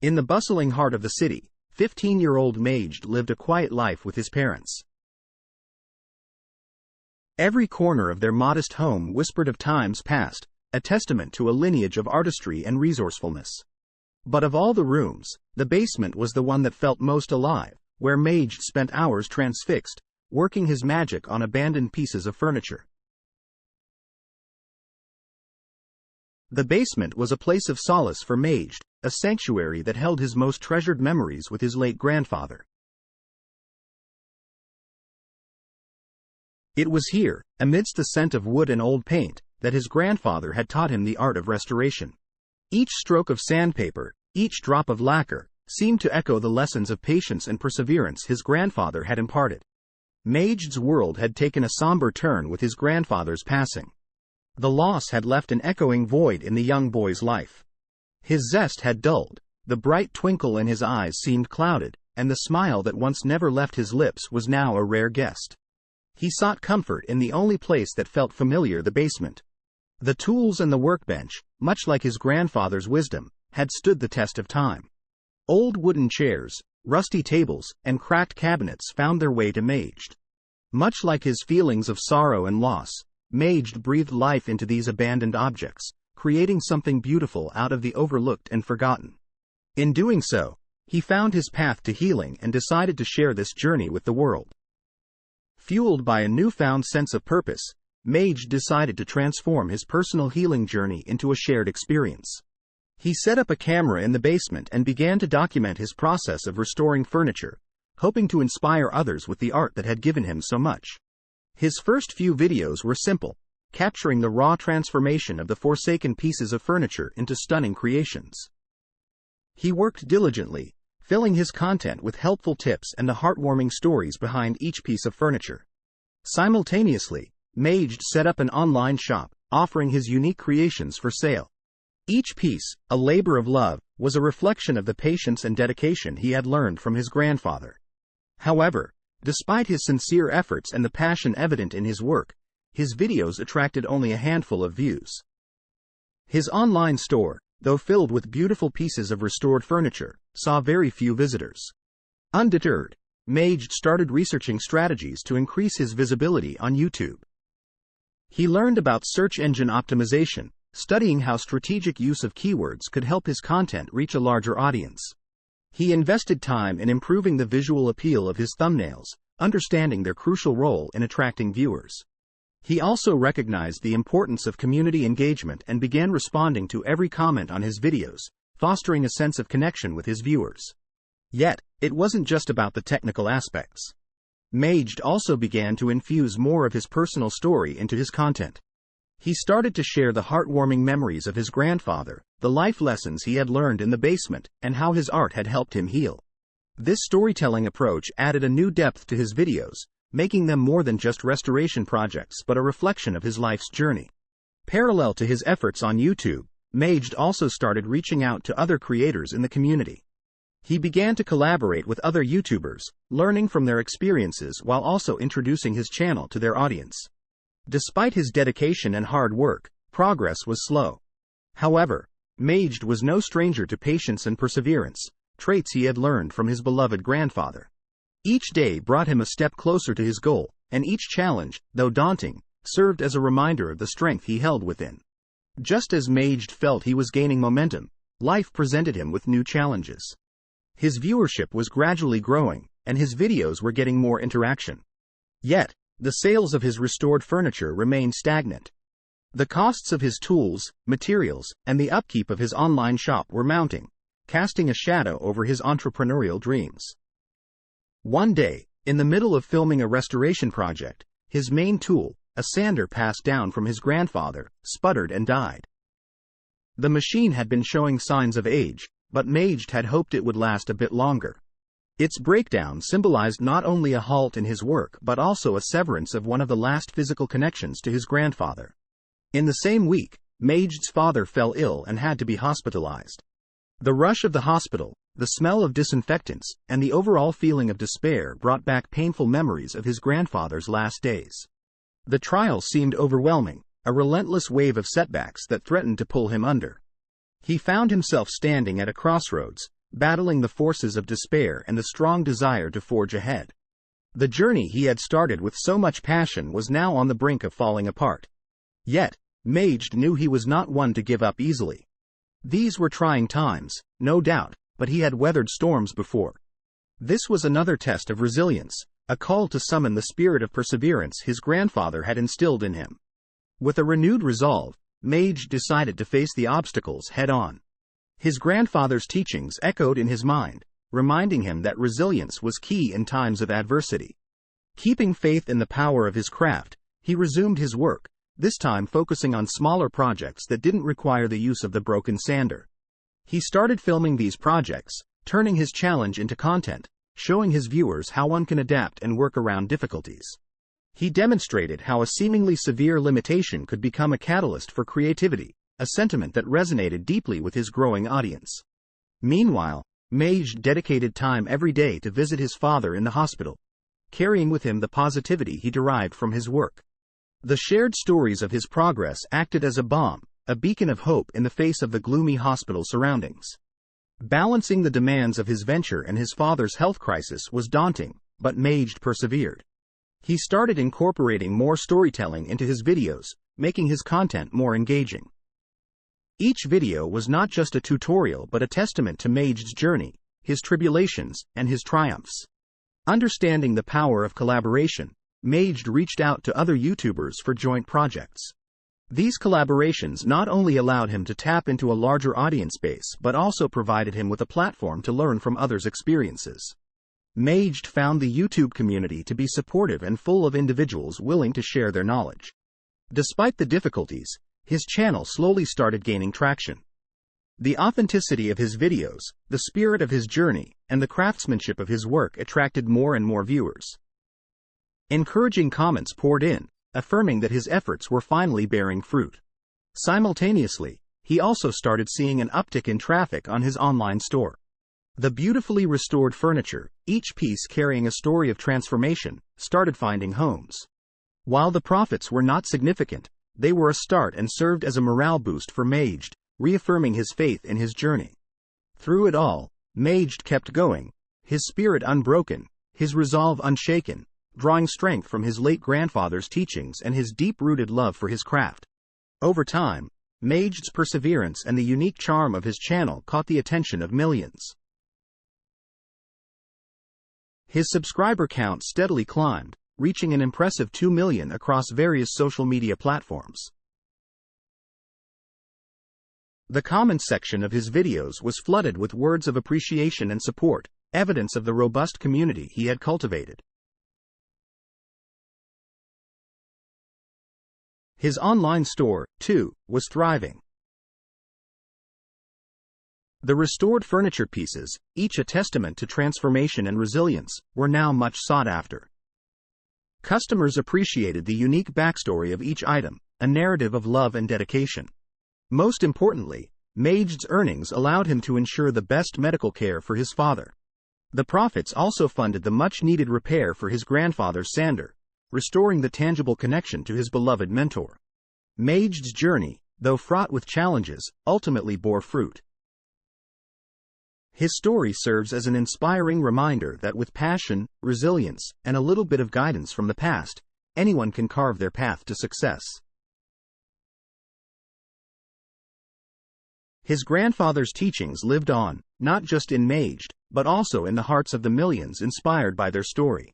In the bustling heart of the city, 15-year-old Majd lived a quiet life with his parents. Every corner of their modest home whispered of times past, a testament to a lineage of artistry and resourcefulness. But of all the rooms, the basement was the one that felt most alive, where Majd spent hours transfixed, working his magic on abandoned pieces of furniture. The basement was a place of solace for Majd, a sanctuary that held his most treasured memories with his late grandfather. It was here, amidst the scent of wood and old paint, that his grandfather had taught him the art of restoration. Each stroke of sandpaper, each drop of lacquer, seemed to echo the lessons of patience and perseverance his grandfather had imparted. Majd's world had taken a somber turn with his grandfather's passing. The loss had left an echoing void in the young boy's life. His zest had dulled, the bright twinkle in his eyes seemed clouded, and the smile that once never left his lips was now a rare guest. He sought comfort in the only place that felt familiar, the basement. The tools and the workbench, much like his grandfather's wisdom, had stood the test of time. Old wooden chairs, rusty tables, and cracked cabinets found their way to Majd. Much like his feelings of sorrow and loss, Majd breathed life into these abandoned objects, creating something beautiful out of the overlooked and forgotten. In doing so, he found his path to healing and decided to share this journey with the world. Fueled by a newfound sense of purpose, Majd decided to transform his personal healing journey into a shared experience. He set up a camera in the basement and began to document his process of restoring furniture, hoping to inspire others with the art that had given him so much. His first few videos were simple, capturing the raw transformation of the forsaken pieces of furniture into stunning creations. He worked diligently, filling his content with helpful tips and the heartwarming stories behind each piece of furniture. Simultaneously, Majd set up an online shop, offering his unique creations for sale. Each piece, a labor of love, was a reflection of the patience and dedication he had learned from his grandfather. However, despite his sincere efforts and the passion evident in his work, his videos attracted only a handful of views. His online store, though filled with beautiful pieces of restored furniture, saw very few visitors. Undeterred, Majd started researching strategies to increase his visibility on YouTube. He learned about search engine optimization, studying how strategic use of keywords could help his content reach a larger audience. He invested time in improving the visual appeal of his thumbnails, understanding their crucial role in attracting viewers. He also recognized the importance of community engagement and began responding to every comment on his videos, fostering a sense of connection with his viewers. Yet, it wasn't just about the technical aspects. Majd also began to infuse more of his personal story into his content. He started to share the heartwarming memories of his grandfather, the life lessons he had learned in the basement, and how his art had helped him heal. This storytelling approach added a new depth to his videos, making them more than just restoration projects but a reflection of his life's journey. Parallel to his efforts on YouTube, Majd also started reaching out to other creators in the community. He began to collaborate with other YouTubers, learning from their experiences while also introducing his channel to their audience. Despite his dedication and hard work, progress was slow. However, Majd was no stranger to patience and perseverance, traits he had learned from his beloved grandfather. Each day brought him a step closer to his goal, and each challenge, though daunting, served as a reminder of the strength he held within. Just as Majd felt he was gaining momentum, life presented him with new challenges. His viewership was gradually growing, and his videos were getting more interaction. Yet, the sales of his restored furniture remained stagnant. The costs of his tools, materials, and the upkeep of his online shop were mounting, casting a shadow over his entrepreneurial dreams. One day, in the middle of filming a restoration project, his main tool, a sander passed down from his grandfather, sputtered and died. The machine had been showing signs of age, but Majd had hoped it would last a bit longer. Its breakdown symbolized not only a halt in his work but also a severance of one of the last physical connections to his grandfather. In the same week, Majd's father fell ill and had to be hospitalized. The rush of the hospital, the smell of disinfectants, and the overall feeling of despair brought back painful memories of his grandfather's last days. The trial seemed overwhelming, a relentless wave of setbacks that threatened to pull him under. He found himself standing at a crossroads, battling the forces of despair and the strong desire to forge ahead. The journey he had started with so much passion was now on the brink of falling apart. Yet, Majd knew he was not one to give up easily. These were trying times, no doubt, but he had weathered storms before. This was another test of resilience, a call to summon the spirit of perseverance his grandfather had instilled in him. With a renewed resolve, Majd decided to face the obstacles head-on. His grandfather's teachings echoed in his mind, reminding him that resilience was key in times of adversity. Keeping faith in the power of his craft, he resumed his work, this time focusing on smaller projects that didn't require the use of the broken sander. He started filming these projects, turning his challenge into content, showing his viewers how one can adapt and work around difficulties. He demonstrated how a seemingly severe limitation could become a catalyst for creativity, a sentiment that resonated deeply with his growing audience. Meanwhile, Majd dedicated time every day to visit his father in the hospital, carrying with him the positivity he derived from his work. The shared stories of his progress acted as a balm, a beacon of hope in the face of the gloomy hospital surroundings. Balancing the demands of his venture and his father's health crisis was daunting, but Majd persevered. He started incorporating more storytelling into his videos, making his content more engaging. Each video was not just a tutorial but a testament to Majd's journey, his tribulations, and his triumphs. Understanding the power of collaboration, Majd reached out to other YouTubers for joint projects. These collaborations not only allowed him to tap into a larger audience base but also provided him with a platform to learn from others' experiences. Majd found the YouTube community to be supportive and full of individuals willing to share their knowledge. Despite the difficulties, his channel slowly started gaining traction. The authenticity of his videos, the spirit of his journey, and the craftsmanship of his work attracted more and more viewers. Encouraging comments poured in, affirming that his efforts were finally bearing fruit. Simultaneously, he also started seeing an uptick in traffic on his online store. The beautifully restored furniture, each piece carrying a story of transformation, started finding homes. While the profits were not significant, they were a start and served as a morale boost for Majd, reaffirming his faith in his journey. Through it all, Majd kept going, his spirit unbroken, his resolve unshaken, drawing strength from his late grandfather's teachings and his deep-rooted love for his craft. Over time, Majd's perseverance and the unique charm of his channel caught the attention of millions. His subscriber count steadily climbed, reaching an impressive 2 million across various social media platforms. The comments section of his videos was flooded with words of appreciation and support, evidence of the robust community he had cultivated. His online store, too, was thriving. The restored furniture pieces, each a testament to transformation and resilience, were now much sought after. Customers appreciated the unique backstory of each item, a narrative of love and dedication. Most importantly, Majd's earnings allowed him to ensure the best medical care for his father. The profits also funded the much-needed repair for his grandfather's sander, restoring the tangible connection to his beloved mentor. Majd's journey, though fraught with challenges, ultimately bore fruit. His story serves as an inspiring reminder that with passion, resilience, and a little bit of guidance from the past, anyone can carve their path to success. His grandfather's teachings lived on, not just in Majd, but also in the hearts of the millions inspired by their story.